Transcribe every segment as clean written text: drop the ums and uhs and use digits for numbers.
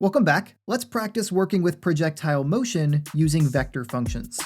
Welcome back. Let's practice working with projectile motion using vector functions.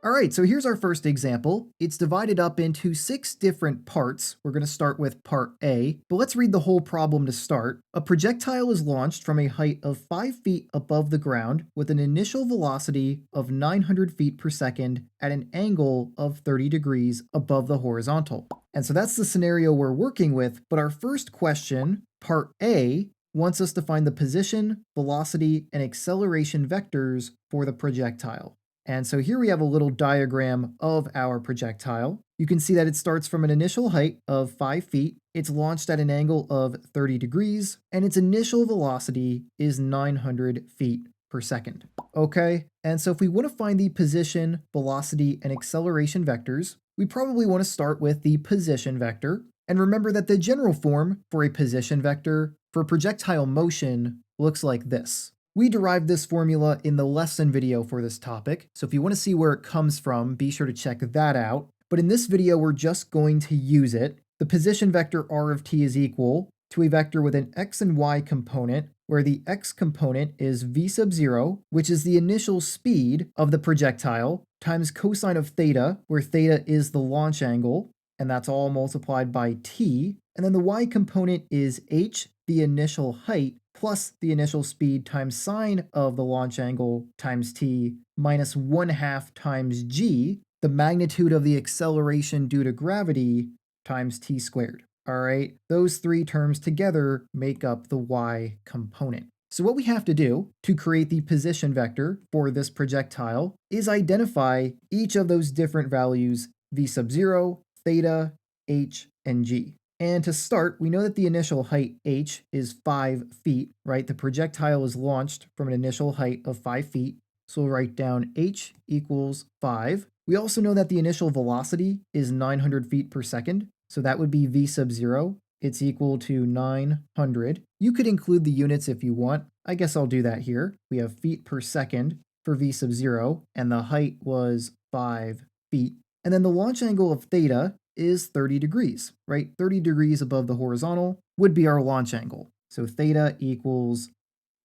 Alright, so here's our first example. It's divided up into 6 different parts. We're going to start with part A, but let's read the whole problem to start. A projectile is launched from a height of 5 feet above the ground with an initial velocity of 900 feet per second at an angle of 30 degrees above the horizontal. And so that's the scenario we're working with, but our first question, part A, wants us to find the position, velocity, and acceleration vectors for the projectile. And so here we have a little diagram of our projectile. You can see that it starts from an initial height of 5 feet, it's launched at an angle of 30 degrees, and its initial velocity is 900 feet per second. Okay, and so if we want to find the position, velocity, and acceleration vectors, we probably want to start with the position vector. And remember that the general form for a position vector for projectile motion looks like this. We derived this formula in the lesson video for this topic, so if you want to see where it comes from, be sure to check that out. But in this video, we're just going to use it. The position vector r of t is equal to a vector with an x and y component, where the x component is v sub 0, which is the initial speed of the projectile, times cosine of theta, where theta is the launch angle, and that's all multiplied by t. And then the y component is h, the initial height, plus the initial speed times sine of the launch angle times t minus 1/2 times g, the magnitude of the acceleration due to gravity, times t squared. All right, those three terms together make up the y component. So what we have to do to create the position vector for this projectile is identify each of those different values, v sub 0, theta, h, and g. And to start, we know that the initial height, h, is 5 feet, right? The projectile is launched from an initial height of 5 feet. So we'll write down h equals 5. We also know that the initial velocity is 900 feet per second. So that would be v sub 0. It's equal to 900. You could include the units if you want. I guess I'll do that here. We have feet per second for v sub 0, and the height was 5 feet. And then the launch angle of theta is 30 degrees, right? 30 degrees above the horizontal would be our launch angle. So theta equals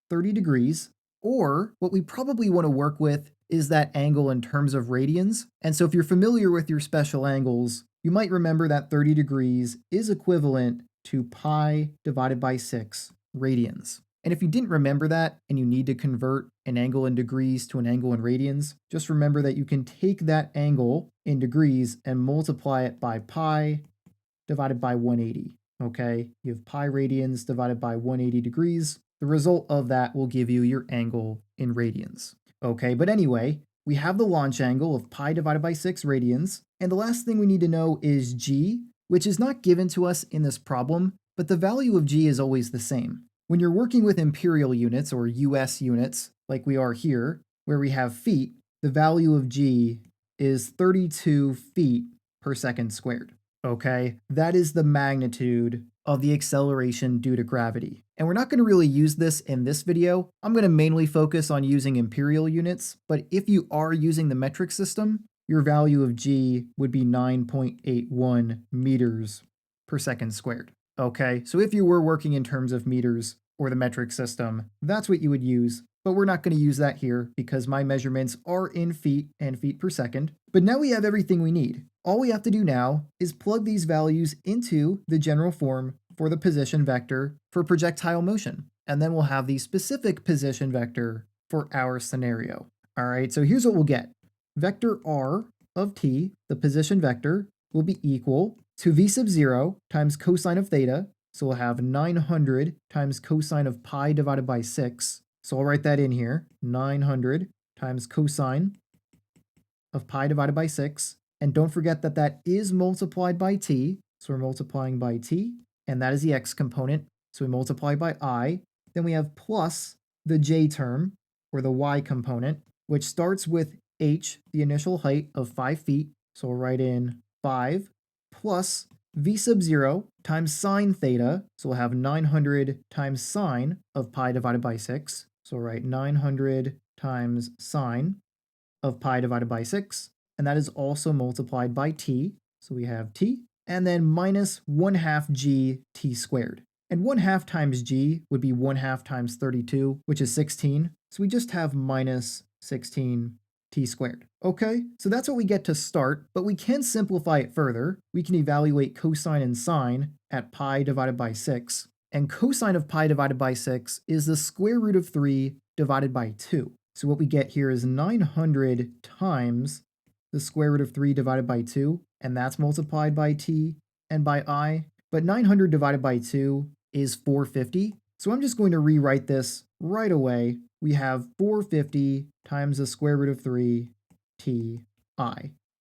30 degrees, or what we probably want to work with is that angle in terms of radians. And so if you're familiar with your special angles, you might remember that 30 degrees is equivalent to pi divided by 6 radians. And if you didn't remember that and you need to convert an angle in degrees to an angle in radians, just remember that you can take that angle in degrees and multiply it by pi divided by 180. Okay, you have pi radians divided by 180 degrees. The result of that will give you your angle in radians. Okay, but anyway, we have the launch angle of pi divided by 6 radians. And the last thing we need to know is g, which is not given to us in this problem, but the value of g is always the same. When you're working with imperial units or US units, like we are here, where we have feet, the value of g is 32 feet per second squared. Okay, that is the magnitude of the acceleration due to gravity. And we're not going to really use this in this video. I'm going to mainly focus on using imperial units, but if you are using the metric system, your value of g would be 9.81 meters per second squared. Okay, so if you were working in terms of meters or the metric system, that's what you would use, but we're not going to use that here because my measurements are in feet and feet per second. But now we have everything we need. All we have to do now is plug these values into the general form for the position vector for projectile motion, and then we'll have the specific position vector for our scenario. All right, so here's what we'll get. Vector r of t, the position vector, will be equal to v sub 0 times cosine of theta. So we'll have 900 times cosine of pi divided by 6. So I'll write that in here. 900 times cosine of pi divided by 6. And don't forget that that is multiplied by t. So we're multiplying by t, and that is the x component. So we multiply by I. Then we have plus the j term, or the y component, which starts with h, the initial height of 5 feet. So we'll write in 5 plus v sub 0 times sine theta. So we'll have 900 times sine of pi divided by 6. So we'll write 900 times sine of pi divided by 6. And that is also multiplied by t. So we have t. And then minus 1/2 g t squared. And 1/2 times g would be 1/2 times 32, which is 16. So we just have minus 16t squared. Okay, so that's what we get to start, but we can simplify it further. We can evaluate cosine and sine at pi divided by 6. And cosine of pi divided by 6 is the square root of 3 divided by 2. So what we get here is 900 times the square root of 3 divided by 2, and that's multiplied by t and by I. But 900 divided by 2 is 450. So I'm just going to rewrite this right away. We have 450 times the square root of 3 ti.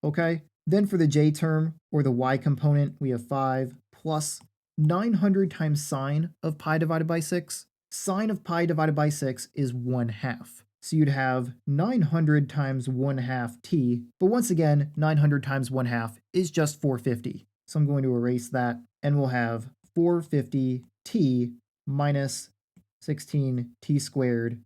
Okay? Then for the j term, or the y component, we have 5 plus 900 times sine of pi divided by 6. Sine of pi divided by 6 is 1/2. So you'd have 900 times 1/2 t, but once again, 900 times 1/2 is just 450. So I'm going to erase that, and we'll have 450t minus 16t squared,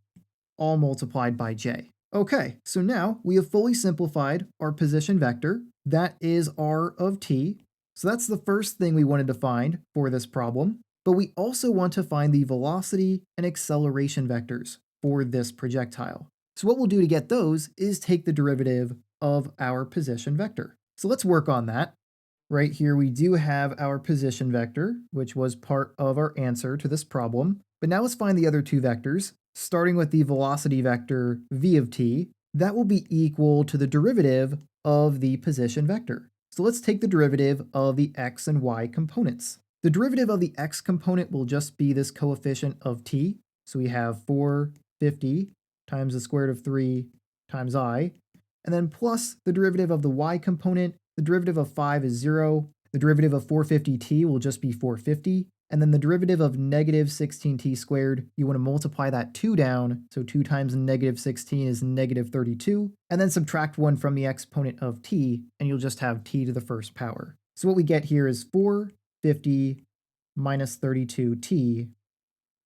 all multiplied by j. Okay, so now we have fully simplified our position vector. That is r of t. So that's the first thing we wanted to find for this problem. But we also want to find the velocity and acceleration vectors for this projectile. So what we'll do to get those is take the derivative of our position vector. So let's work on that. Right here we do have our position vector, which was part of our answer to this problem. But now let's find the other two vectors, starting with the velocity vector v of t. That will be equal to the derivative of the position vector. So let's take the derivative of the x and y components. The derivative of the x component will just be this coefficient of t. So we have 450 times the square root of 3 times I, and then plus the derivative of the y component. The derivative of 5 is 0. The derivative of 450t will just be 450. And then the derivative of negative 16t squared, you want to multiply that 2 down. So 2 times negative 16 is negative 32. And then subtract 1 from the exponent of t, and you'll just have t to the first power. So what we get here is 450 minus 32t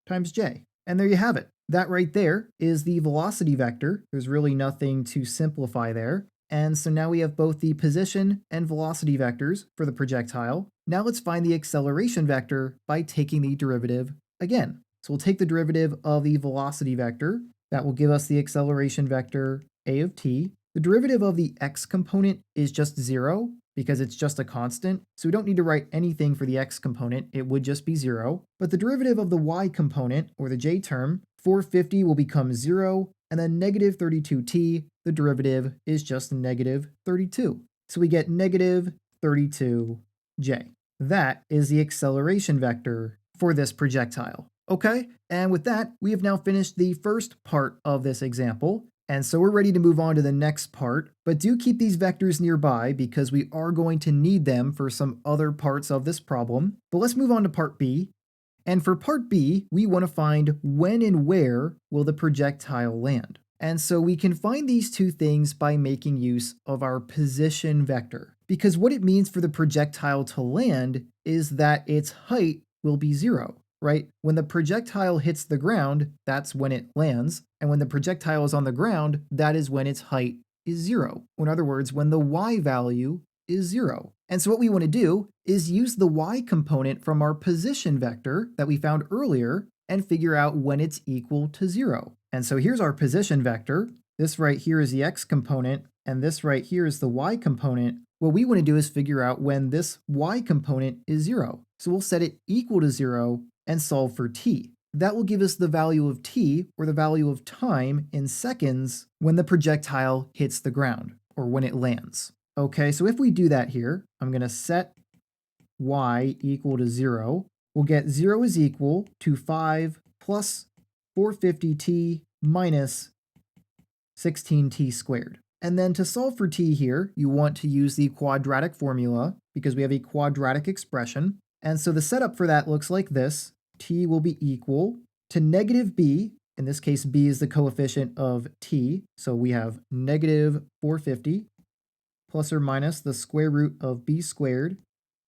times j. And there you have it. That right there is the velocity vector. There's really nothing to simplify there. And so now we have both the position and velocity vectors for the projectile. Now let's find the acceleration vector by taking the derivative again. So we'll take the derivative of the velocity vector. That will give us the acceleration vector a of t. The derivative of the x component is just 0 because it's just a constant. So we don't need to write anything for the x component. It would just be 0. But the derivative of the y component, or the j term, 450 will become 0. And then negative 32t, the derivative is just negative 32. So we get negative 32j. That is the acceleration vector for this projectile. Okay, and with that, we have now finished the first part of this example. And so we're ready to move on to the next part, but do keep these vectors nearby because we are going to need them for some other parts of this problem. But let's move on to part B. And for part B, we want to find when and where will the projectile land. And so we can find these two things by making use of our position vector. Because what it means for the projectile to land is that its height will be 0, right? When the projectile hits the ground, that's when it lands. And when the projectile is on the ground, that is when its height is 0. In other words, when the y value is 0. And so what we want to do is use the y component from our position vector that we found earlier and figure out when it's equal to 0. And so here's our position vector. This right here is the x component, and this right here is the y component. What we want to do is figure out when this y component is 0. So we'll set it equal to 0 and solve for t. That will give us the value of t, or the value of time in seconds, when the projectile hits the ground, or when it lands. Okay, so if we do that here, I'm going to set y equal to 0. We'll get 0 is equal to 5 plus 450t minus 16t squared. And then to solve for t here, you want to use the quadratic formula because we have a quadratic expression. And so the setup for that looks like this. T will be equal to negative b. In this case, b is the coefficient of t. So we have negative 450 plus or minus the square root of b squared.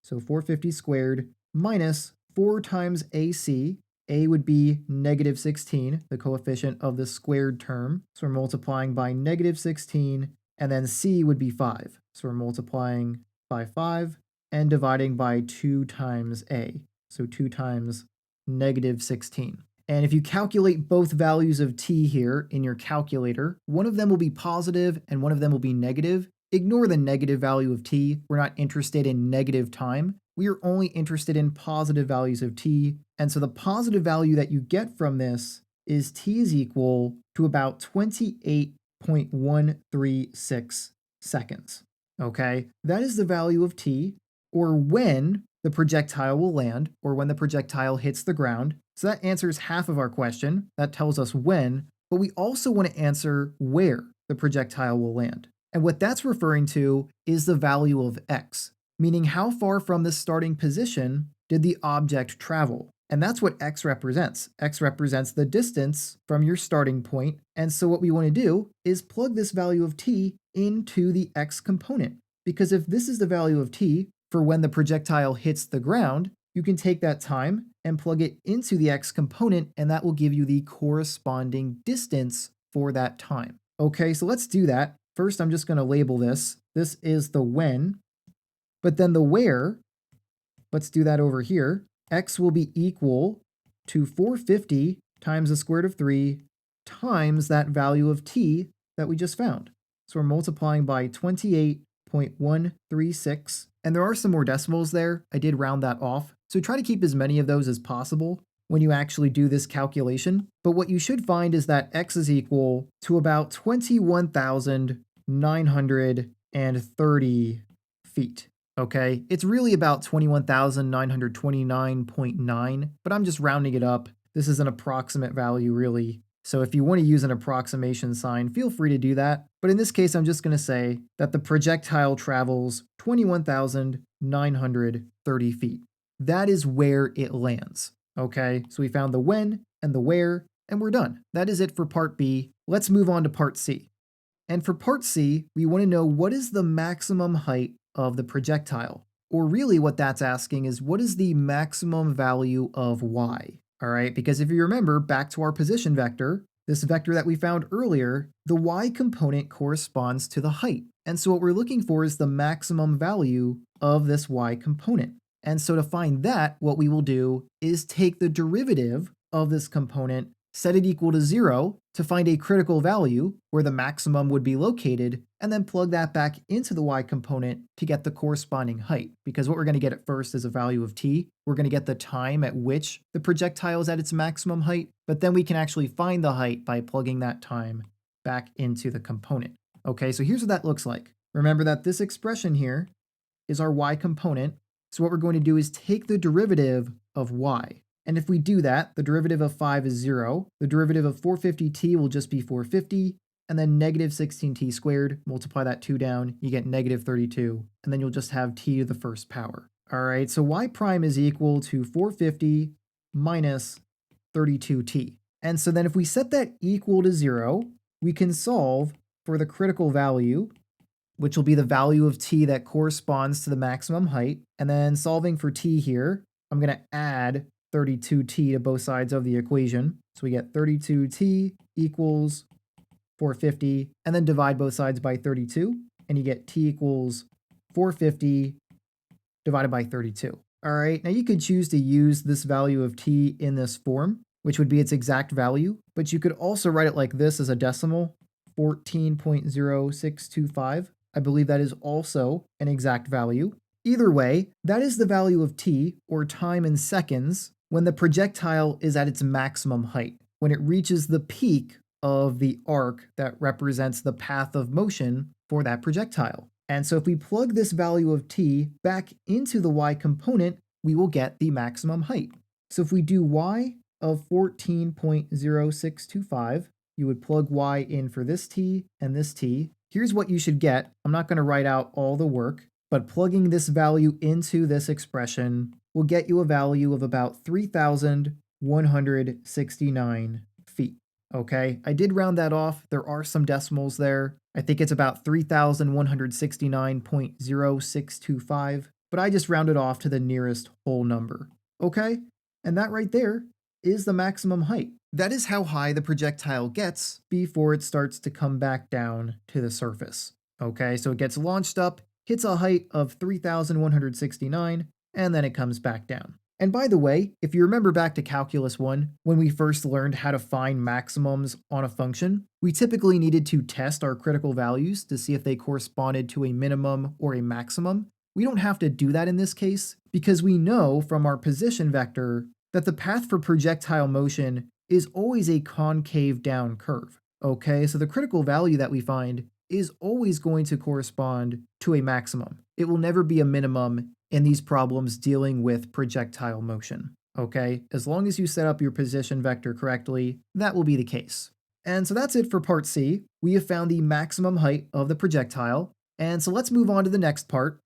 So 450 squared minus 4 times ac. A would be negative 16, the coefficient of the squared term. So we're multiplying by negative 16, and then c would be 5. So we're multiplying by 5 and dividing by 2 times a. So 2 times negative 16. And if you calculate both values of t here in your calculator, one of them will be positive and one of them will be negative. Ignore the negative value of t. We're not interested in negative time. We are only interested in positive values of t. And so the positive value that you get from this is t is equal to about 28.136 seconds. Okay, that is the value of t, or when the projectile will land, or when the projectile hits the ground. So that answers half of our question. That tells us when, but we also want to answer where the projectile will land. And what that's referring to is the value of x, meaning how far from the starting position did the object travel. And that's what x represents. X represents the distance from your starting point. And so what we want to do is plug this value of t into the x component. Because if this is the value of t for when the projectile hits the ground, you can take that time and plug it into the x component, and that will give you the corresponding distance for that time. Okay, so let's do that. First, I'm just going to label this. This is the when, but then the where, let's do that over here. X will be equal to 450 times the square root of 3 times that value of t that we just found. So we're multiplying by 28.136. And there are some more decimals there. I did round that off. So try to keep as many of those as possible when you actually do this calculation. But what you should find is that x is equal to about 21,930 feet. Okay, it's really about 21,929.9, but I'm just rounding it up. This is an approximate value, really. So if you want to use an approximation sign, feel free to do that. But in this case, I'm just going to say that the projectile travels 21,930 feet. That is where it lands. Okay, so we found the when and the where, and we're done. That is it for part B. Let's move on to part C. And for part C, we want to know what is the maximum height of the projectile. Or really what that's asking is what is the maximum value of y? All right, because if you remember back to our position vector, this vector that we found earlier, the y component corresponds to the height. And so what we're looking for is the maximum value of this y component. And so to find that, what we will do is take the derivative of this component, set it equal to 0 to find a critical value where the maximum would be located, and then plug that back into the y component to get the corresponding height. Because what we're going to get at first is a value of t. We're going to get the time at which the projectile is at its maximum height, but then we can actually find the height by plugging that time back into the component. Okay, so here's what that looks like. Remember that this expression here is our y component. So what we're going to do is take the derivative of y. And if we do that, the derivative of 5 is 0. The derivative of 450t will just be 450. And then negative 16t squared, multiply that 2 down, you get negative 32. And then you'll just have t to the first power. All right, so y prime is equal to 450 minus 32t. And so then if we set that equal to 0, we can solve for the critical value, which will be the value of t that corresponds to the maximum height. And then solving for t here, I'm going to add 32t to both sides of the equation. So we get 32t equals 450, and then divide both sides by 32, and you get t equals 450 divided by 32. All right, now you could choose to use this value of t in this form, which would be its exact value, but you could also write it like this as a decimal, 14.0625. I believe that is also an exact value. Either way, that is the value of t, or time in seconds, when the projectile is at its maximum height, when it reaches the peak of the arc that represents the path of motion for that projectile. And so if we plug this value of t back into the y component, we will get the maximum height. So if we do y of 14.0625, you would plug y in for this t and this t. Here's what you should get. I'm not going to write out all the work, but plugging this value into this expression will get you a value of about 3,169 feet. Okay, I did round that off. There are some decimals there. I think it's about 3,169.0625, but I just rounded off to the nearest whole number. Okay, and that right there is the maximum height. That is how high the projectile gets before it starts to come back down to the surface. Okay, so it gets launched up, hits a height of 3,169, and then it comes back down. And by the way, if you remember back to Calculus 1, when we first learned how to find maximums on a function, we typically needed to test our critical values to see if they corresponded to a minimum or a maximum. We don't have to do that in this case because we know from our position vector that the path for projectile motion is always a concave down curve. Okay, so the critical value that we find is always going to correspond to a maximum. It will never be a minimum in these problems dealing with projectile motion. Okay, as long as you set up your position vector correctly, that will be the case. And so that's it for part C. We have found the maximum height of the projectile. And so let's move on to the next part.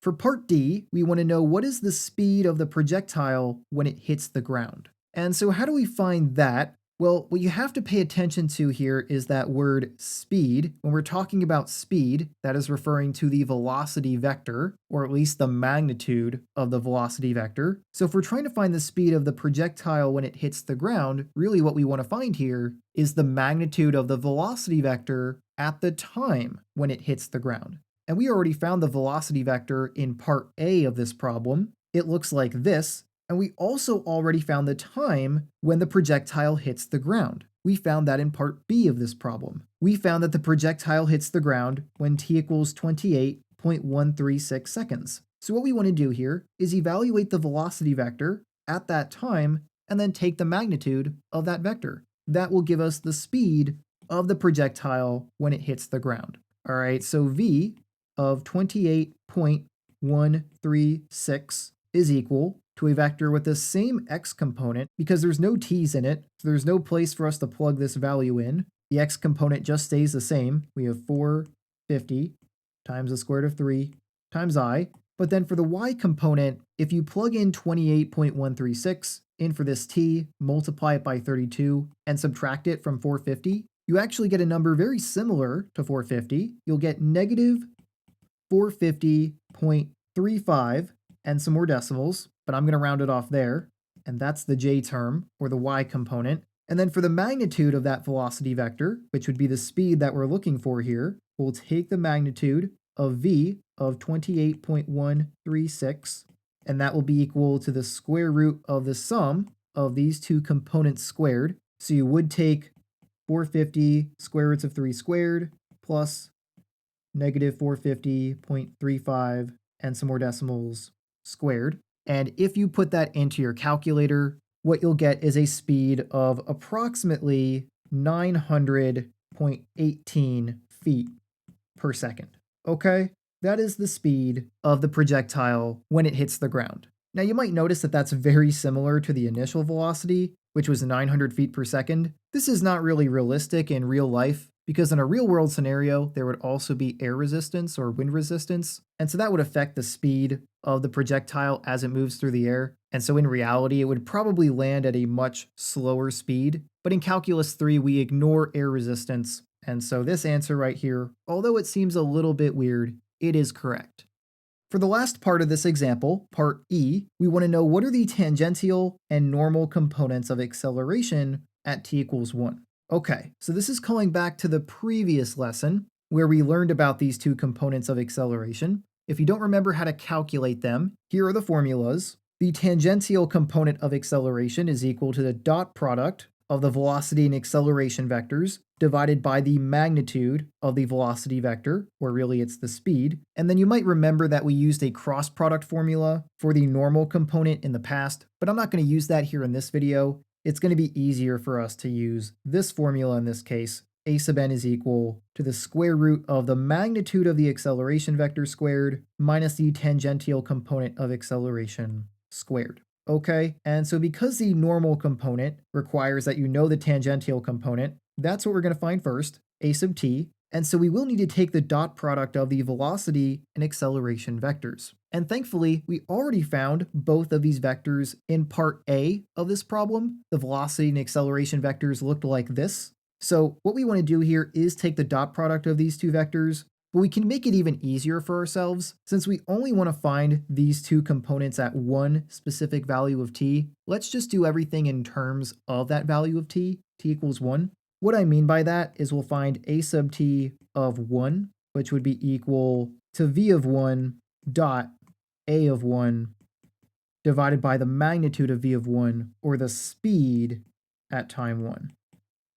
For part D, we want to know what is the speed of the projectile when it hits the ground. And so how do we find that? Well, what you have to pay attention to here is that word speed. When we're talking about speed, that is referring to the velocity vector, or at least the magnitude of the velocity vector. So if we're trying to find the speed of the projectile when it hits the ground, really what we want to find here is the magnitude of the velocity vector at the time when it hits the ground. And we already found the velocity vector in part A of this problem. It looks like this. And we also already found the time when the projectile hits the ground. We found that in part B of this problem. We found that the projectile hits the ground when t equals 28.136 seconds. So what we want to do here is evaluate the velocity vector at that time and then take the magnitude of that vector. That will give us the speed of the projectile when it hits the ground. All right, so v of 28.136 is equal to a vector with the same x component because there's no t's in it, so there's no place for us to plug this value in. The x component just stays the same. We have 450 times the square root of 3 times I. But then for the y component, if you plug in 28.136 in for this t, multiply it by 32, and subtract it from 450, you actually get a number very similar to 450. You'll get negative 450.35 and some more decimals, but I'm going to round it off there. And that's the j term, or the y component. And then for the magnitude of that velocity vector, which would be the speed that we're looking for here, we'll take the magnitude of v of 28.136, and that will be equal to the square root of the sum of these two components squared. So you would take 450 square roots of 3 squared plus negative 450.35 and some more decimals squared. And if you put that into your calculator, what you'll get is a speed of approximately 900.18 feet per second. Okay? That is the speed of the projectile when it hits the ground. Now you might notice that that's very similar to the initial velocity, which was 900 feet per second. This is not really realistic in real life because in a real world scenario, there would also be air resistance or wind resistance. And so that would affect the speed of the projectile as it moves through the air. And so in reality, it would probably land at a much slower speed. But in Calculus 3, we ignore air resistance. And so this answer right here, although it seems a little bit weird, it is correct. For the last part of this example, part E, we want to know what are the tangential and normal components of acceleration at t equals 1. Okay, so this is calling back to the previous lesson where we learned about these two components of acceleration. If you don't remember how to calculate them, here are the formulas. The tangential component of acceleration is equal to the dot product of the velocity and acceleration vectors divided by the magnitude of the velocity vector, or really it's the speed. And then you might remember that we used a cross product formula for the normal component in the past, but I'm not going to use that here in this video. It's going to be easier for us to use this formula in this case. A sub n is equal to the square root of the magnitude of the acceleration vector squared minus the tangential component of acceleration squared. Okay, and so because the normal component requires that you know the tangential component, that's what we're going to find first, a sub t. And so we will need to take the dot product of the velocity and acceleration vectors. And thankfully, we already found both of these vectors in part A of this problem. The velocity and acceleration vectors looked like this. So what we want to do here is take the dot product of these two vectors, but we can make it even easier for ourselves. Since we only want to find these two components at one specific value of t, let's just do everything in terms of that value of t equals 1. What I mean by that is we'll find a sub t of 1, which would be equal to v of 1 dot a of 1 divided by the magnitude of v of 1, or the speed at time 1.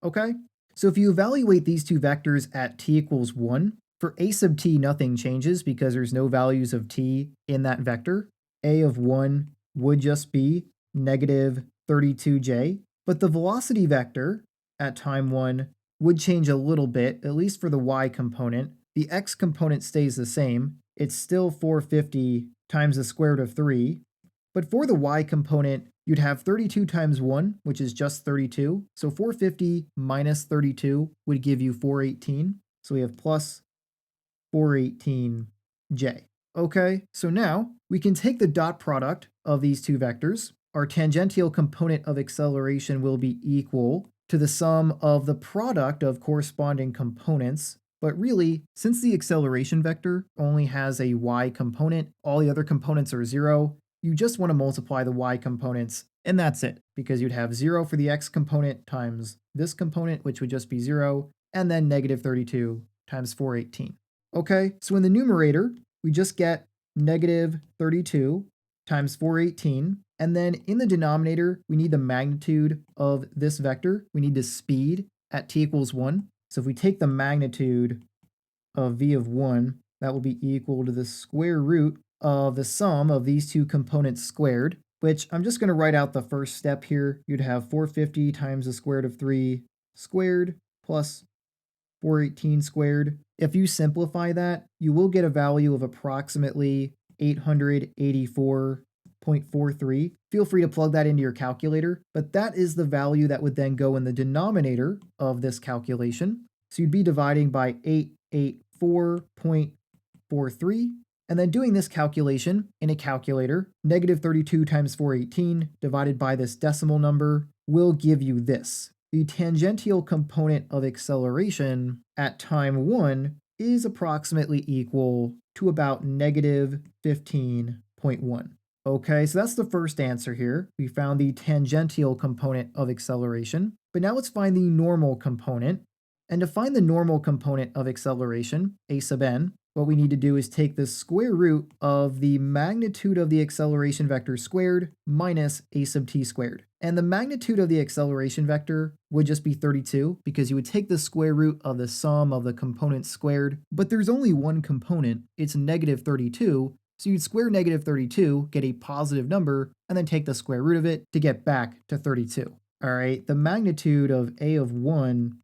Okay? So if you evaluate these two vectors at t equals 1, for a sub t nothing changes because there's no values of t in that vector. A of 1 would just be negative 32j, but the velocity vector at time 1 would change a little bit, at least for the y component. The x component stays the same. It's still 450 times the square root of 3. But for the y component, you'd have 32 times 1, which is just 32. So 450 minus 32 would give you 418. So we have plus 418j. Okay, so now we can take the dot product of these two vectors. Our tangential component of acceleration will be equal to the sum of the product of corresponding components. But really, since the acceleration vector only has a y component, all the other components are 0, you just want to multiply the y components, and that's it, because you'd have 0 for the x component times this component, which would just be 0, and then negative 32 times 418. Okay, so in the numerator, we just get negative 32 times 418, and then in the denominator, we need the magnitude of this vector. We need the speed at t equals 1. So if we take the magnitude of v of 1, that will be equal to the square root of the sum of these two components squared, which I'm just going to write out the first step here. You'd have 450 times the square root of 3 squared plus 418 squared. If you simplify that, you will get a value of approximately 884.43. Feel free to plug that into your calculator, but that is the value that would then go in the denominator of this calculation. So you'd be dividing by 884.43, and then doing this calculation in a calculator, negative 32 times 418 divided by this decimal number will give you this. The tangential component of acceleration at time 1 is approximately equal to about negative 15.1. Okay, so that's the first answer here. We found the tangential component of acceleration. But now let's find the normal component. And to find the normal component of acceleration, a sub n, what we need to do is take the square root of the magnitude of the acceleration vector squared minus a sub t squared. And the magnitude of the acceleration vector would just be 32 because you would take the square root of the sum of the components squared, but there's only one component, it's negative 32, so you'd square negative 32, get a positive number, and then take the square root of it to get back to 32. All right, the magnitude of a of 1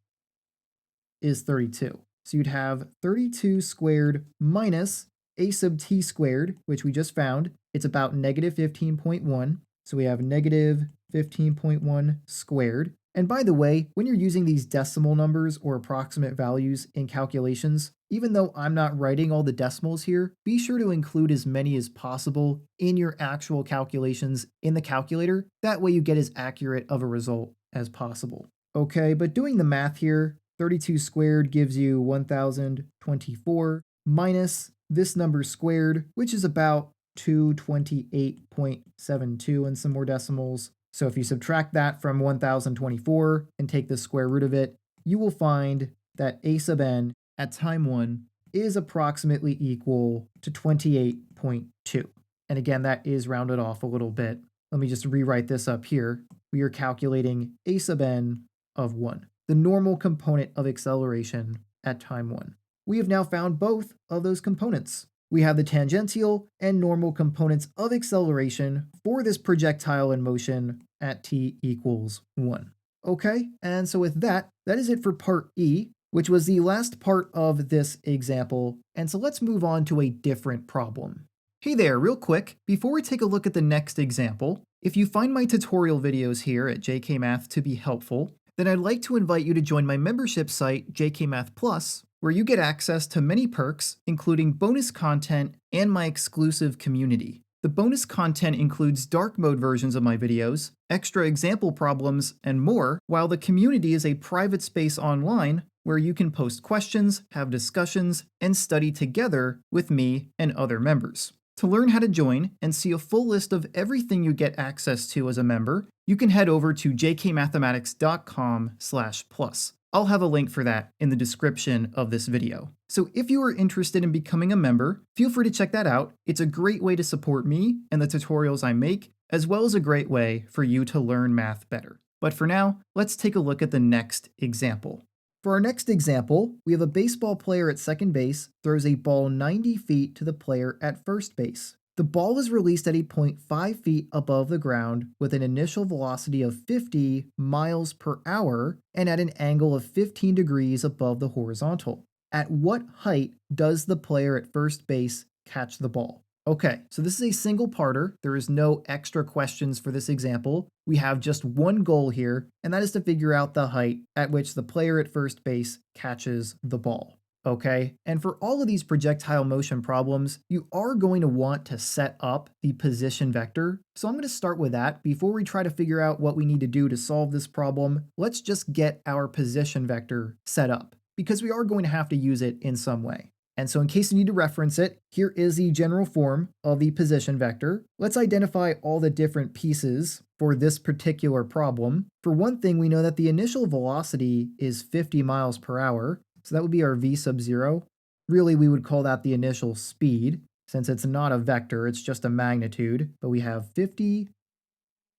is 32. So you'd have 32 squared minus a sub t squared, which we just found. It's about negative 15.1. So we have negative 15.1 squared. And by the way, when you're using these decimal numbers or approximate values in calculations, even though I'm not writing all the decimals here, be sure to include as many as possible in your actual calculations in the calculator. That way you get as accurate of a result as possible. Okay, but doing the math here, 32 squared gives you 1024 minus this number squared, which is about 228.72 and some more decimals. So if you subtract that from 1024 and take the square root of it, you will find that a sub n at time 1 is approximately equal to 28.2. And again, that is rounded off a little bit. Let me just rewrite this up here. We are calculating a sub n of 1, the normal component of acceleration at time 1. We have now found both of those components. We have the tangential and normal components of acceleration for this projectile in motion at t equals 1. Okay, and so with that, that is it for part E, which was the last part of this example. And so let's move on to a different problem. Hey there, real quick, before we take a look at the next example, if you find my tutorial videos here at JK Math to be helpful, then I'd like to invite you to join my membership site, JK Math Plus, where you get access to many perks, including bonus content and my exclusive community. The bonus content includes dark mode versions of my videos, extra example problems, and more, while the community is a private space online where you can post questions, have discussions, and study together with me and other members. To learn how to join and see a full list of everything you get access to as a member, you can head over to jkmathematics.com/plus. I'll have a link for that in the description of this video. So if you are interested in becoming a member, feel free to check that out. It's a great way to support me and the tutorials I make, as well as a great way for you to learn math better. But for now, let's take a look at the next example. For our next example, we have a baseball player at second base throws a ball 90 feet to the player at first base. The ball is released at a point 5 feet above the ground with an initial velocity of 50 miles per hour and at an angle of 15 degrees above the horizontal. At what height does the player at first base catch the ball? Okay, so this is a single parter. There is no extra questions for this example. We have just one goal here, and that is to figure out the height at which the player at first base catches the ball. Okay, and for all of these projectile motion problems, you are going to want to set up the position vector. So I'm going to start with that. Before we try to figure out what we need to do to solve this problem, let's just get our position vector set up, because we are going to have to use it in some way. And so in case you need to reference it, here is the general form of the position vector. Let's identify all the different pieces for this particular problem. For one thing, we know that the initial velocity is 50 miles per hour. So that would be our v sub 0. Really, we would call that the initial speed, since it's not a vector, it's just a magnitude. But we have 50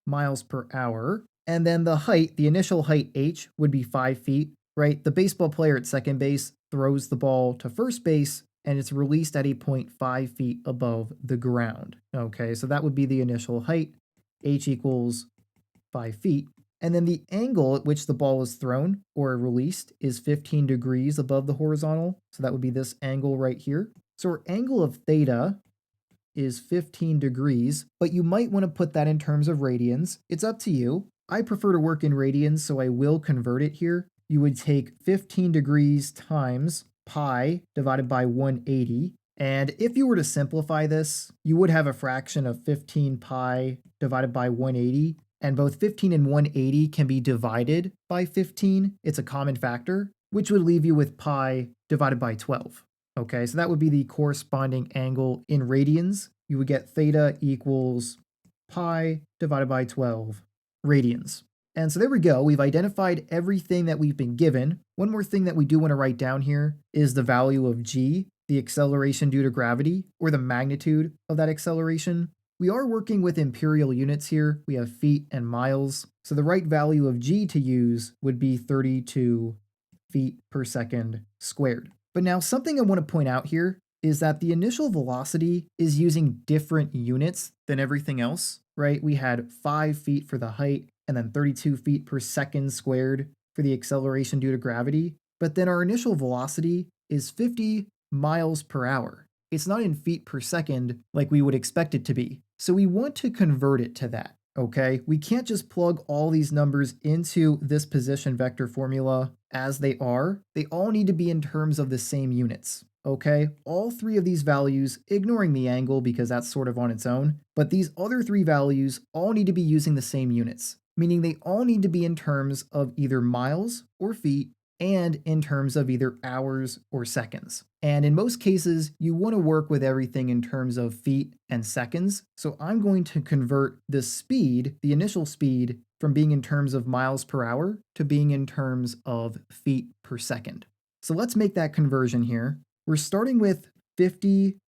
miles per hour. And then the height, the initial height h, would be 5 feet, right? The baseball player at second base throws the ball to first base, and it's released at a point 5 feet above the ground. Okay, so that would be the initial height, h equals 5 feet. And then the angle at which the ball is thrown or released is 15 degrees above the horizontal. So that would be this angle right here. So our angle of theta is 15 degrees, but you might want to put that in terms of radians. It's up to you. I prefer to work in radians, so I will convert it here. You would take 15 degrees times pi divided by 180. And if you were to simplify this, you would have a fraction of 15 pi divided by 180. And both 15 and 180 can be divided by 15. It's a common factor, which would leave you with pi divided by 12. Okay, so that would be the corresponding angle in radians. You would get theta equals pi divided by 12 radians. And so there we go. We've identified everything that we've been given. One more thing that we do want to write down here is the value of g, the acceleration due to gravity, or the magnitude of that acceleration. We are working with imperial units here. We have feet and miles. So the right value of g to use would be 32 feet per second squared. But now something I want to point out here is that the initial velocity is using different units than everything else, right? We had 5 feet for the height and then 32 feet per second squared for the acceleration due to gravity. But then our initial velocity is 50 miles per hour. It's not in feet per second like we would expect it to be. So we want to convert it to that, okay? We can't just plug all these numbers into this position vector formula as they are. They all need to be in terms of the same units, okay? All three of these values, ignoring the angle because that's sort of on its own, but these other three values all need to be using the same units, meaning they all need to be in terms of either miles or feet and in terms of either hours or seconds. And in most cases, you want to work with everything in terms of feet and seconds. So I'm going to convert the speed, the initial speed, from being in terms of miles per hour to being in terms of feet per second. So let's make that conversion here. We're starting with 50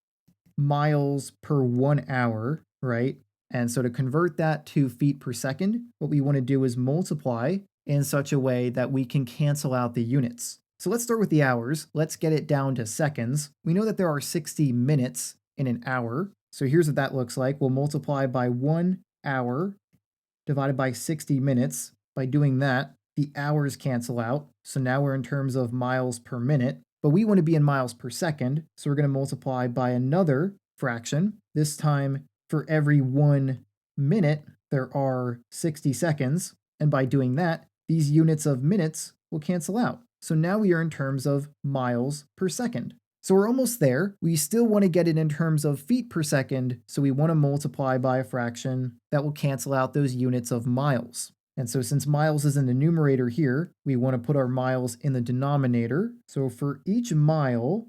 miles per 1 hour, right? And so to convert that to feet per second, what we want to do is multiply in such a way that we can cancel out the units. So let's start with the hours. Let's get it down to seconds. We know that there are 60 minutes in an hour. So here's what that looks like. We'll multiply by 1 hour divided by 60 minutes. By doing that, the hours cancel out. So now we're in terms of miles per minute, but we want to be in miles per second. So we're going to multiply by another fraction. This time, for every 1 minute, there are 60 seconds. And by doing that, these units of minutes will cancel out. So now we are in terms of miles per second. So we're almost there. We still want to get it in terms of feet per second, so we want to multiply by a fraction that will cancel out those units of miles. And so since miles is in the numerator here, we want to put our miles in the denominator. So for each mile,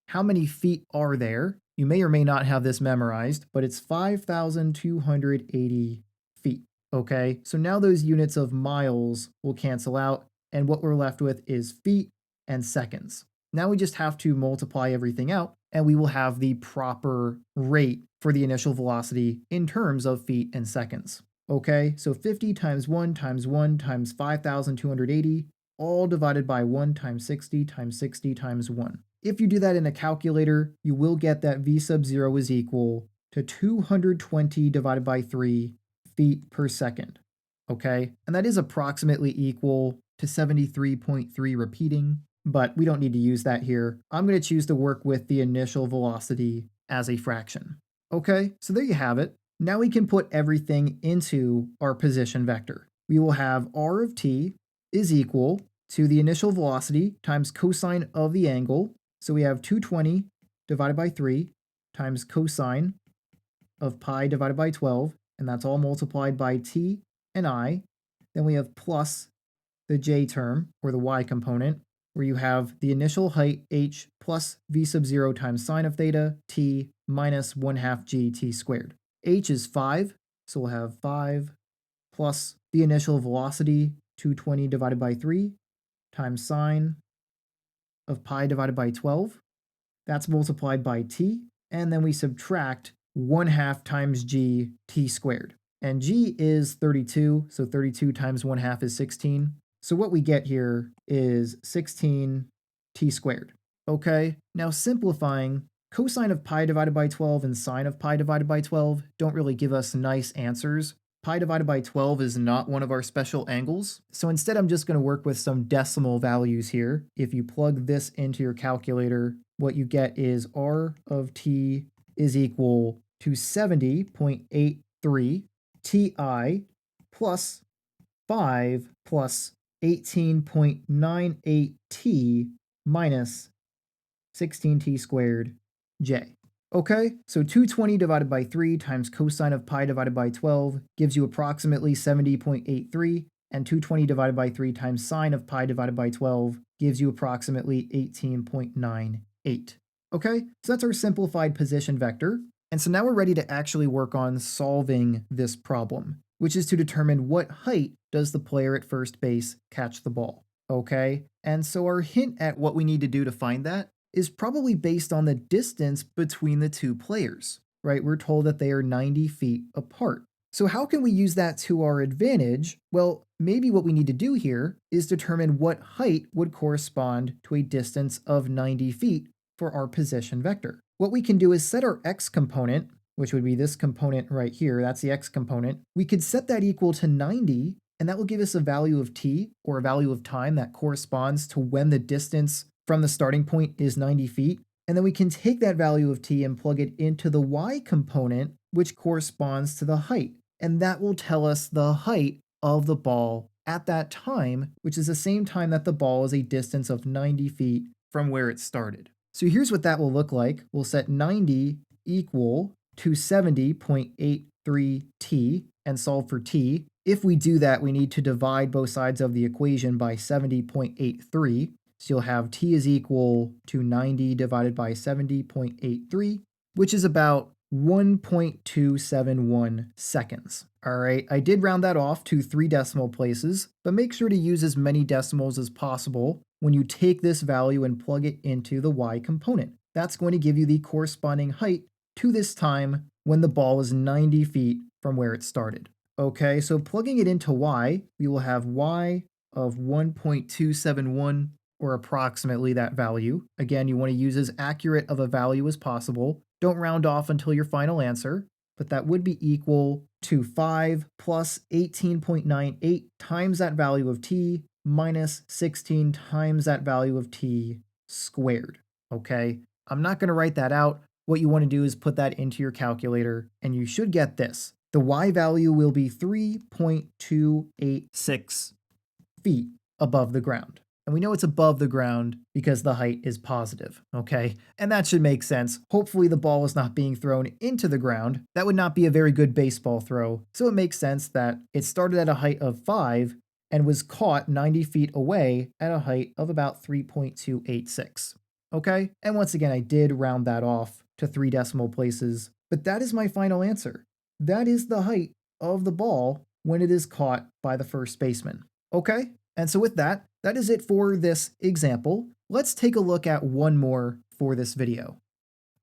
how many feet are there? You may or may not have this memorized, but it's 5,280 feet. Okay, so now those units of miles will cancel out, and what we're left with is feet and seconds. Now we just have to multiply everything out, and we will have the proper rate for the initial velocity in terms of feet and seconds. Okay, so 50 times 1 times 1 times 5,280, all divided by 1 times 60 times 60 times 1. If you do that in a calculator, you will get that v sub 0 is equal to 220 divided by 3 feet per second. Okay, and that is approximately equal to 73.3 repeating, but we don't need to use that here. I'm going to choose to work with the initial velocity as a fraction. Okay, so there you have it. Now we can put everything into our position vector. We will have r of t is equal to the initial velocity times cosine of the angle. So we have 220 divided by 3 times cosine of pi divided by 12, and that's all multiplied by t and I. Then we have plus the j term, or the y component, where you have the initial height h plus v sub 0 times sine of theta t minus 1/2 gt squared. H is 5, so we'll have 5 plus the initial velocity, 220 divided by 3, times sine of pi divided by 12. That's multiplied by t, and then we subtract 1/2 times g t squared. And g is 32, so 32 times 1/2 is 16. So what we get here is 16 t squared. Okay, now simplifying, cosine of pi divided by 12 and sine of pi divided by 12 don't really give us nice answers. Pi divided by 12 is not one of our special angles, so instead I'm just going to work with some decimal values here. If you plug this into your calculator, what you get is r of t is equal to 70.83 ti plus 5 plus 18.98 t minus 16t squared j. Okay, so 220 divided by 3 times cosine of pi divided by 12 gives you approximately 70.83, and 220 divided by 3 times sine of pi divided by 12 gives you approximately 18.98. Okay, so that's our simplified position vector. And so now we're ready to actually work on solving this problem, which is to determine what height does the player at first base catch the ball. Okay, and so our hint at what we need to do to find that is probably based on the distance between the two players, right? We're told that they are 90 feet apart. So how can we use that to our advantage? Well, maybe what we need to do here is determine what height would correspond to a distance of 90 feet for our position vector. What we can do is set our x component, which would be this component right here, that's the x component. We could set that equal to 90, and that will give us a value of t, or a value of time that corresponds to when the distance from the starting point is 90 feet. And then we can take that value of t and plug it into the y component, which corresponds to the height. And that will tell us the height of the ball at that time, which is the same time that the ball is a distance of 90 feet from where it started. So here's what that will look like. We'll set 90 equal to 70.83 t and solve for t. If we do that, we need to divide both sides of the equation by 70.83. So you'll have t is equal to 90 divided by 70.83, which is about 1.271 seconds. All right, I did round that off to 3 decimal places, but make sure to use as many decimals as possible when you take this value and plug it into the y component. That's going to give you the corresponding height to this time when the ball is 90 feet from where it started. Okay, so plugging it into y, we will have y of 1.271, or approximately that value. Again, you want to use as accurate of a value as possible. Don't round off until your final answer, but that would be equal to 5 plus 18.98 times that value of t minus 16 times that value of t squared. Okay, I'm not going to write that out. What you want to do is put that into your calculator, and you should get this. The y value will be 3.286 feet above the ground. And we know it's above the ground because the height is positive, okay? And that should make sense. Hopefully the ball is not being thrown into the ground. That would not be a very good baseball throw. So it makes sense that it started at a height of 5 and was caught 90 feet away at a height of about 3.286, okay? And once again, I did round that off to 3 decimal places, but that is my final answer. That is the height of the ball when it is caught by the first baseman, okay? And so with that, that is it for this example. Let's take a look at one more for this video.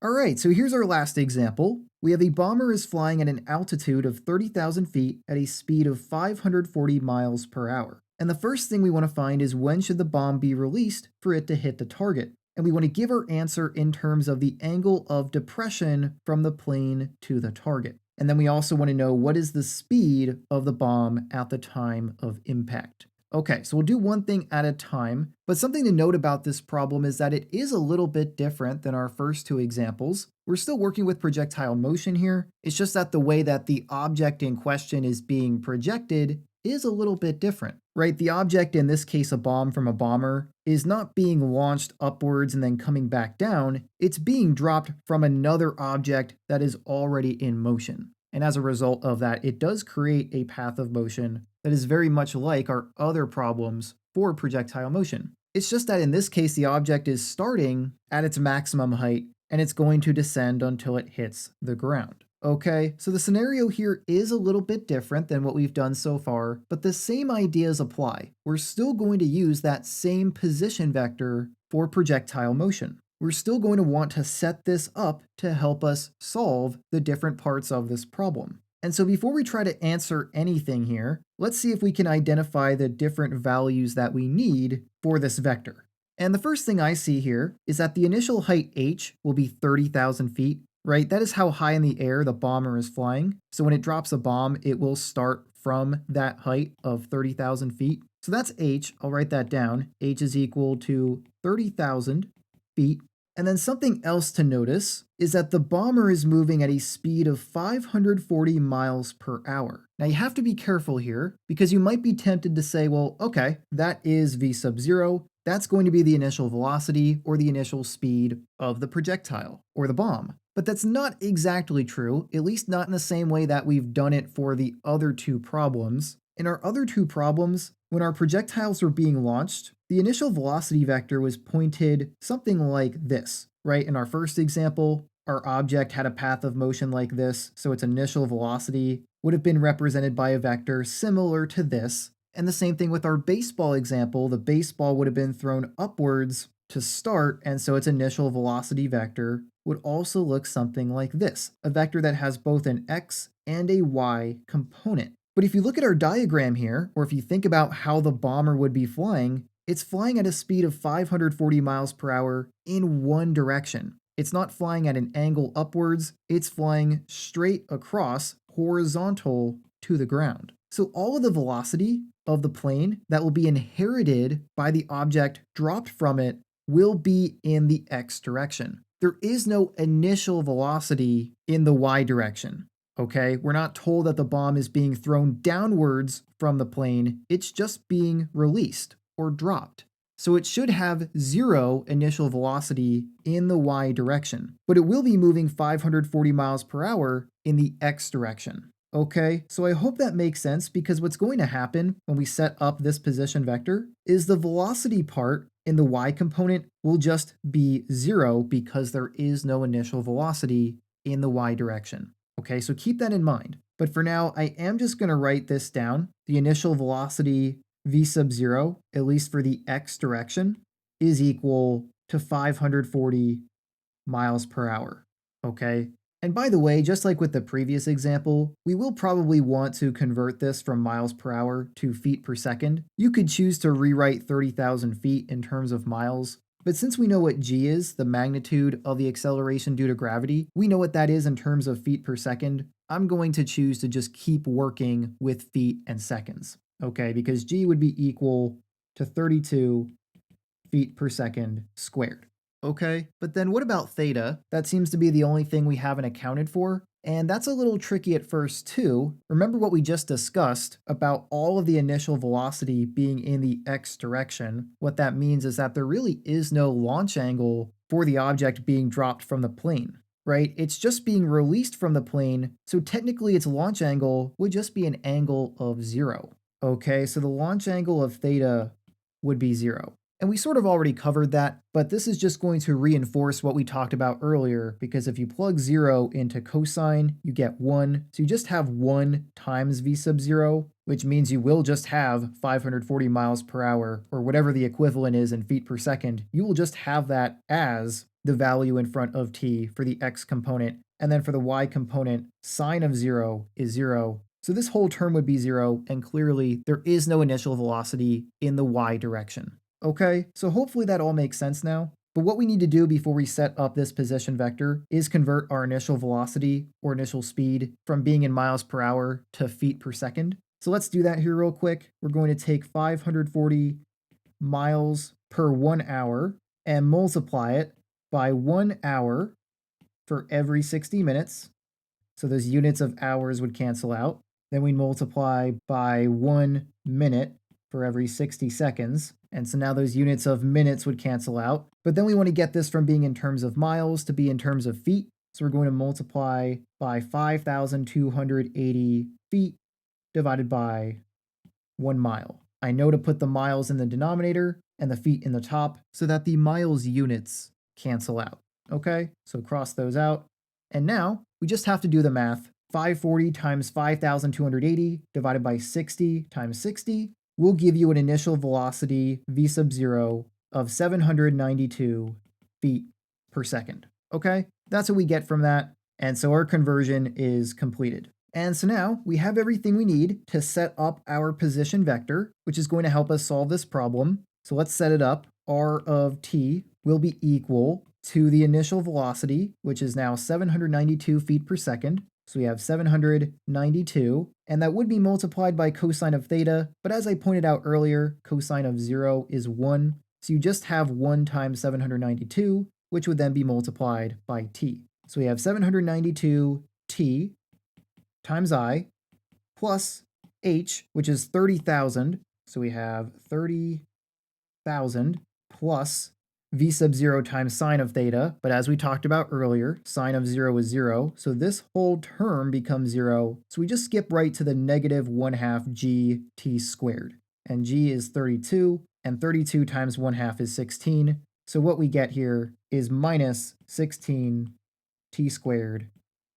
Alright, so here's our last example. We have a bomber is flying at an altitude of 30,000 feet at a speed of 540 miles per hour. And the first thing we want to find is when should the bomb be released for it to hit the target. And we want to give our answer in terms of the angle of depression from the plane to the target. And then we also want to know what is the speed of the bomb at the time of impact. Okay, so we'll do one thing at a time, but something to note about this problem is that it is a little bit different than our first two examples. We're still working with projectile motion here. It's just that the way that the object in question is being projected is a little bit different, right? The object, in this case a bomb from a bomber, is not being launched upwards and then coming back down. It's being dropped from another object that is already in motion. And as a result of that, it does create a path of motion that is very much like our other problems for projectile motion. It's just that in this case, the object is starting at its maximum height and it's going to descend until it hits the ground. Okay, so the scenario here is a little bit different than what we've done so far, but the same ideas apply. We're still going to use that same position vector for projectile motion. We're still going to want to set this up to help us solve the different parts of this problem. And so before we try to answer anything here, let's see if we can identify the different values that we need for this vector. And the first thing I see here is that the initial height h will be 30,000 feet, right? That is how high in the air the bomber is flying. So when it drops a bomb, it will start from that height of 30,000 feet. So that's h. I'll write that down. H is equal to 30,000 feet. And then something else to notice is that the bomber is moving at a speed of 540 miles per hour. Now you have to be careful here because you might be tempted to say, well, okay, that is v sub 0. That's going to be the initial velocity or the initial speed of the projectile or the bomb. But that's not exactly true, at least not in the same way that we've done it for the other two problems. In our other two problems, when our projectiles were being launched, the initial velocity vector was pointed something like this, right? In our first example, our object had a path of motion like this, so its initial velocity would have been represented by a vector similar to this. And the same thing with our baseball example, the baseball would have been thrown upwards to start, and so its initial velocity vector would also look something like this, a vector that has both an x and a y component. But if you look at our diagram here, or if you think about how the bomber would be flying, it's flying at a speed of 540 miles per hour in one direction. It's not flying at an angle upwards, it's flying straight across, horizontal to the ground. So all of the velocity of the plane that will be inherited by the object dropped from it will be in the x direction. There is no initial velocity in the y direction. Okay, we're not told that the bomb is being thrown downwards from the plane, it's just being released or dropped. So it should have 0 initial velocity in the y direction, but it will be moving 540 miles per hour in the x direction. Okay, so I hope that makes sense because what's going to happen when we set up this position vector is the velocity part in the y component will just be 0 because there is no initial velocity in the y direction. Okay, so keep that in mind. But for now, I am just going to write this down. The initial velocity v sub 0, at least for the x direction, is equal to 540 miles per hour. Okay, and by the way, just like with the previous example, we will probably want to convert this from miles per hour to feet per second. You could choose to rewrite 30,000 feet in terms of miles, but since we know what g is, the magnitude of the acceleration due to gravity, we know what that is in terms of feet per second. I'm going to choose to just keep working with feet and seconds, okay? Because g would be equal to 32 feet per second squared. Okay, but then what about theta? That seems to be the only thing we haven't accounted for. And that's a little tricky at first too. Remember what we just discussed about all of the initial velocity being in the x direction. What that means is that there really is no launch angle for the object being dropped from the plane, right? It's just being released from the plane, so technically its launch angle would just be an angle of 0. Okay, so the launch angle of theta would be 0. And we sort of already covered that, but this is just going to reinforce what we talked about earlier, because if you plug 0 into cosine, you get 1. So you just have 1 times v sub 0, which means you will just have 540 miles per hour, or whatever the equivalent is in feet per second. You will just have that as the value in front of t for the x component, and then for the y component, sine of 0 is 0. So this whole term would be 0, and clearly there is no initial velocity in the y direction. Okay, so hopefully that all makes sense now. But what we need to do before we set up this position vector is convert our initial velocity or initial speed from being in miles per hour to feet per second. So let's do that here real quick. We're going to take 540 miles per 1 hour and multiply it by 1 hour for every 60 minutes. So those units of hours would cancel out. Then we multiply by 1 minute for every 60 seconds. And so now those units of minutes would cancel out. But then we want to get this from being in terms of miles to be in terms of feet. So we're going to multiply by 5,280 feet divided by 1 mile. I know to put the miles in the denominator and the feet in the top so that the miles units cancel out. Okay, so cross those out. And now we just have to do the math. 540 times 5,280 divided by 60 times 60 will give you an initial velocity v sub 0 of 792 feet per second. Okay, that's what we get from that. And so our conversion is completed. And so now we have everything we need to set up our position vector, which is going to help us solve this problem. So let's set it up. R of t will be equal to the initial velocity, which is now 792 feet per second. So we have 792, and that would be multiplied by cosine of theta, but as I pointed out earlier, cosine of 0 is 1, so you just have 1 times 792, which would then be multiplied by t. So we have 792 t times I plus h, which is 30,000, so we have 30,000 plus v sub 0 times sine of theta, but as we talked about earlier, sine of 0 is 0, so this whole term becomes 0, so we just skip right to the negative 1/2 g t squared. And g is 32, and 32 times 1/2 is 16, so what we get here is minus 16 t squared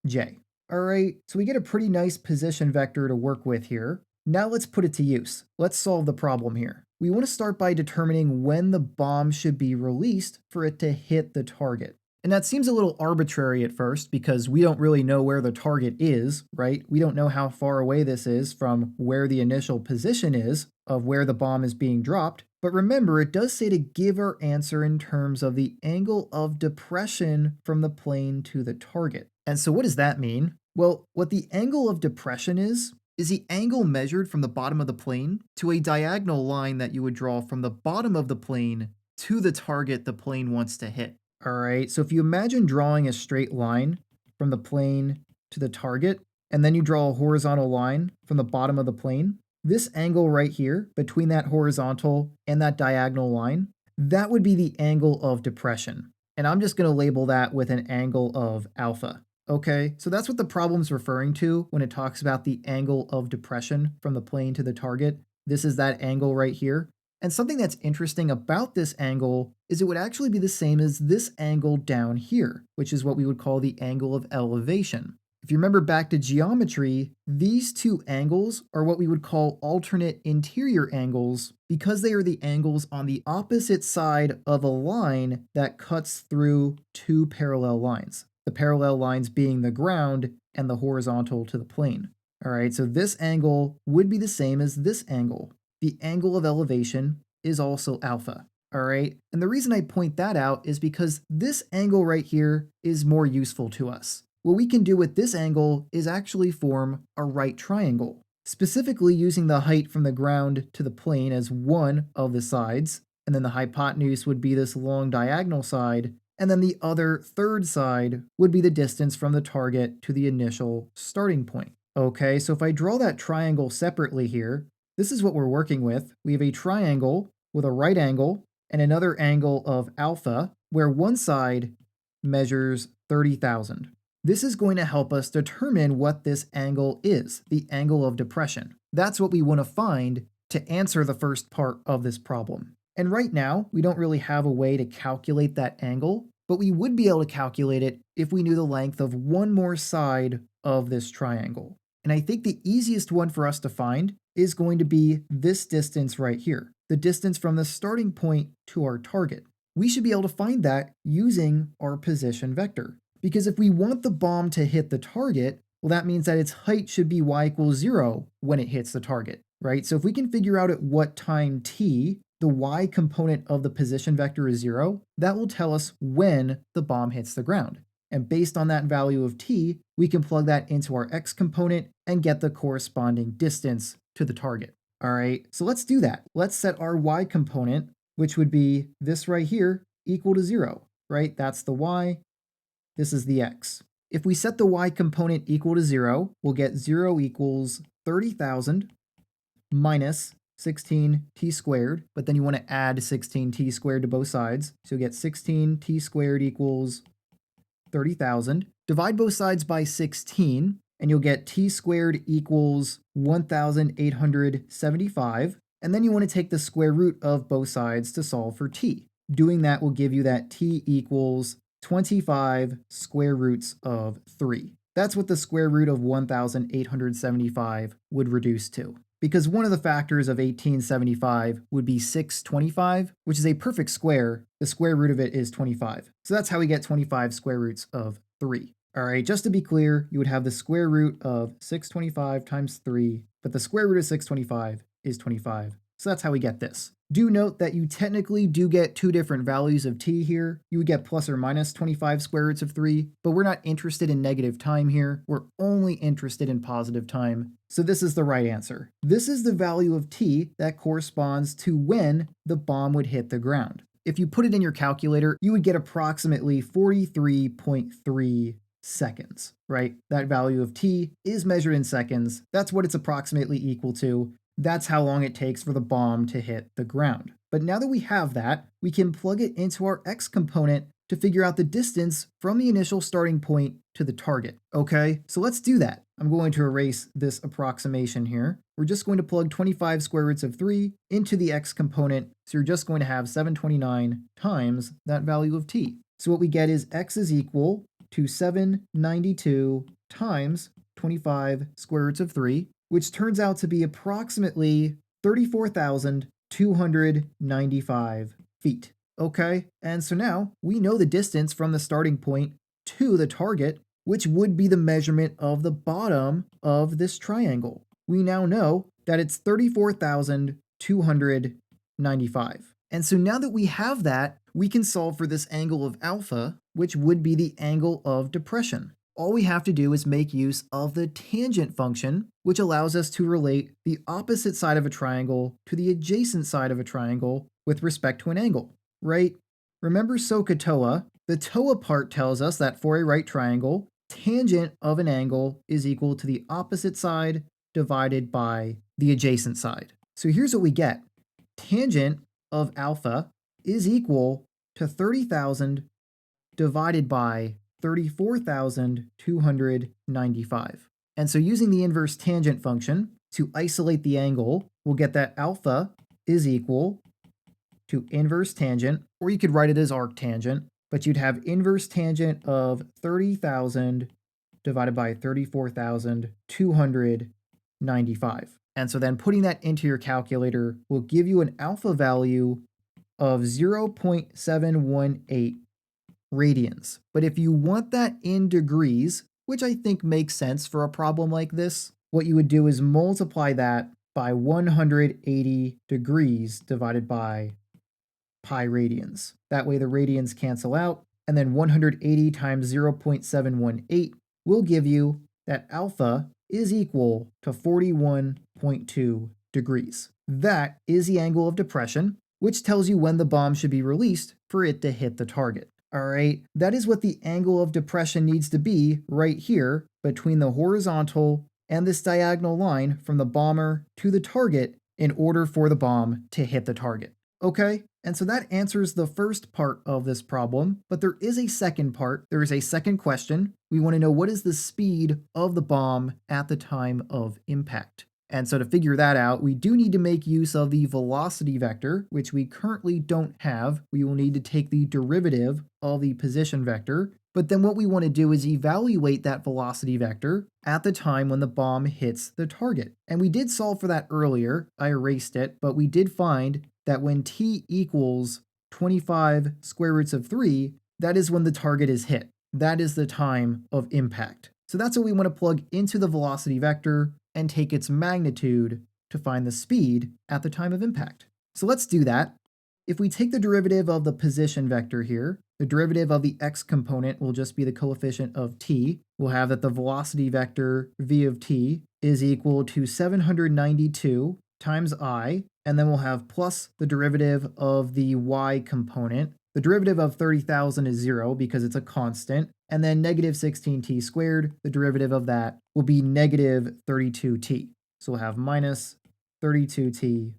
j. Alright, so we get a pretty nice position vector to work with here. Now let's put it to use. Let's solve the problem here. We want to start by determining when the bomb should be released for it to hit the target. And that seems a little arbitrary at first because we don't really know where the target is, right? We don't know how far away this is from where the initial position is of where the bomb is being dropped. But remember, it does say to give our answer in terms of the angle of depression from the plane to the target. And so what does that mean? Well, what the angle of depression is the angle measured from the bottom of the plane to a diagonal line that you would draw from the bottom of the plane to the target the plane wants to hit. Alright, so if you imagine drawing a straight line from the plane to the target, and then you draw a horizontal line from the bottom of the plane, this angle right here, between that horizontal and that diagonal line, that would be the angle of depression. And I'm just going to label that with an angle of alpha. Okay, so that's what the problem's referring to when it talks about the angle of depression from the plane to the target. This is that angle right here. And something that's interesting about this angle is it would actually be the same as this angle down here, which is what we would call the angle of elevation. If you remember back to geometry, these two angles are what we would call alternate interior angles because they are the angles on the opposite side of a line that cuts through two parallel lines. The parallel lines being the ground and the horizontal to the plane. All right, so this angle would be the same as this angle. The angle of elevation is also alpha. All right, and the reason I point that out is because this angle right here is more useful to us. What we can do with this angle is actually form a right triangle, specifically using the height from the ground to the plane as one of the sides, and then the hypotenuse would be this long diagonal side, and then the other third side would be the distance from the target to the initial starting point. Okay, so if I draw that triangle separately here, this is what we're working with. We have a triangle with a right angle and another angle of alpha, where one side measures 30,000. This is going to help us determine what this angle is, the angle of depression. That's what we want to find to answer the first part of this problem. And right now, we don't really have a way to calculate that angle, but we would be able to calculate it if we knew the length of one more side of this triangle. And I think the easiest one for us to find is going to be this distance right here, the distance from the starting point to our target. We should be able to find that using our position vector. Because if we want the bomb to hit the target, well, that means that its height should be y equals 0 when it hits the target, right? So if we can figure out at what time t the y component of the position vector is 0, that will tell us when the bomb hits the ground. And based on that value of t, we can plug that into our x component and get the corresponding distance to the target. All right, so let's do that. Let's set our y component, which would be this right here, equal to 0, right? That's the y, this is the x. If we set the y component equal to 0, we'll get 0 equals 30,000 minus 16t squared, but then you want to add 16t squared to both sides. So you get 16t squared equals 30,000. Divide both sides by 16, and you'll get t squared equals 1,875. And then you want to take the square root of both sides to solve for t. Doing that will give you that t equals 25 square roots of 3. That's what the square root of 1,875 would reduce to. Because one of the factors of 1875 would be 625, which is a perfect square. The square root of it is 25. So that's how we get 25 square roots of 3. All right, just to be clear, you would have the square root of 625 times 3, but the square root of 625 is 25. So that's how we get this. Do note that you technically do get two different values of t here. You would get plus or minus 25 square roots of 3, but we're not interested in negative time here. We're only interested in positive time. So this is the right answer. This is the value of t that corresponds to when the bomb would hit the ground. If you put it in your calculator, you would get approximately 43.3 seconds, right? That value of t is measured in seconds. That's what it's approximately equal to. That's how long it takes for the bomb to hit the ground. But now that we have that, we can plug it into our x component to figure out the distance from the initial starting point to the target. Okay, so let's do that. I'm going to erase this approximation here. We're just going to plug 25 square roots of 3 into the x component, so you're just going to have 729 times that value of t. So what we get is x is equal to 792 times 25 square roots of 3, which turns out to be approximately 34,295 feet. Okay, and so now we know the distance from the starting point to the target, which would be the measurement of the bottom of this triangle. We now know that it's 34,295. And so now that we have that, we can solve for this angle of alpha, which would be the angle of depression. All we have to do is make use of the tangent function, which allows us to relate the opposite side of a triangle to the adjacent side of a triangle with respect to an angle, right? Remember SOHCAHTOA? The TOA part tells us that for a right triangle, tangent of an angle is equal to the opposite side divided by the adjacent side. So here's what we get. Tangent of alpha is equal to 30,000 divided by 34,295. And so using the inverse tangent function to isolate the angle, we'll get that alpha is equal to inverse tangent, or you could write it as arctangent, but you'd have inverse tangent of 30,000 divided by 34,295. And so then putting that into your calculator will give you an alpha value of 0.718 radians. But if you want that in degrees, which I think makes sense for a problem like this, what you would do is multiply that by 180 degrees divided by pi radians. That way the radians cancel out, and then 180 times 0.718 will give you that alpha is equal to 41.2 degrees. That is the angle of depression, which tells you when the bomb should be released for it to hit the target. All right, that is what the angle of depression needs to be right here between the horizontal and this diagonal line from the bomber to the target in order for the bomb to hit the target. Okay, and so that answers the first part of this problem, but there is a second part. There is a second question. We want to know what is the speed of the bomb at the time of impact. And so to figure that out, we do need to make use of the velocity vector, which we currently don't have. We will need to take the derivative of the position vector. But then what we want to do is evaluate that velocity vector at the time when the bomb hits the target. And we did solve for that earlier. I erased it, but we did find that when t equals 25 square roots of 3, that is when the target is hit. That is the time of impact. So that's what we want to plug into the velocity vector and take its magnitude to find the speed at the time of impact. So let's do that. If we take the derivative of the position vector here, the derivative of the x component will just be the coefficient of t. We'll have that the velocity vector v of t is equal to 792 times I, and then we'll have plus the derivative of the y component. The derivative of 30,000 is 0 because it's a constant, and then negative 16t squared, the derivative of that will be negative 32t. So we'll have minus 32t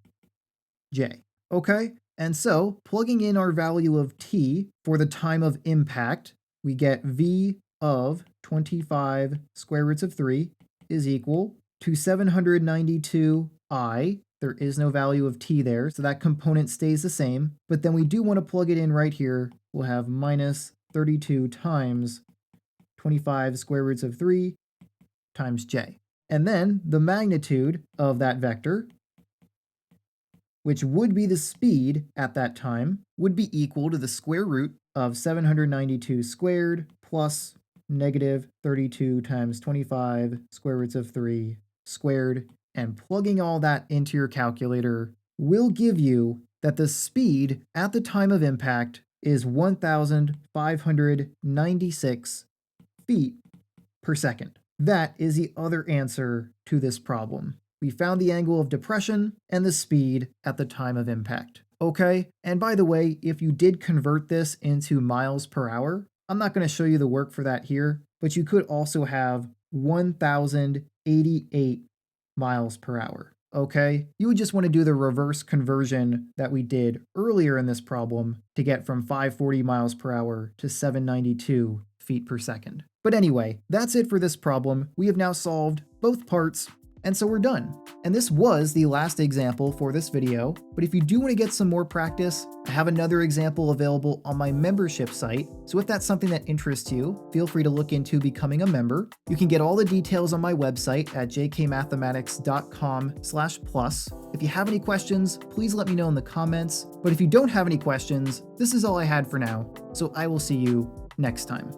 j. Okay? And so, plugging in our value of t for the time of impact, we get v of 25 square roots of 3 is equal to 792 I. There is no value of t there, so that component stays the same. But then we do want to plug it in right here. We'll have minus 32 times 25 square roots of 3 times j. And then the magnitude of that vector, which would be the speed at that time, would be equal to the square root of 792 squared plus negative 32 times 25 square roots of 3 squared. And plugging all that into your calculator will give you that the speed at the time of impact is 1,596 feet per second. That is the other answer to this problem. We found the angle of depression and the speed at the time of impact. Okay, and by the way, if you did convert this into miles per hour, I'm not going to show you the work for that here, but you could also have 1,088 miles per hour. Okay, you would just want to do the reverse conversion that we did earlier in this problem to get from 540 miles per hour to 792 feet per second. But anyway, that's it for this problem. We have now solved both parts, and so we're done. And this was the last example for this video, but if you do want to get some more practice, I have another example available on my membership site. So if that's something that interests you, feel free to look into becoming a member. You can get all the details on my website at jkmathematics.com/plus. If you have any questions, please let me know in the comments. But if you don't have any questions, this is all I had for now. So I will see you next time.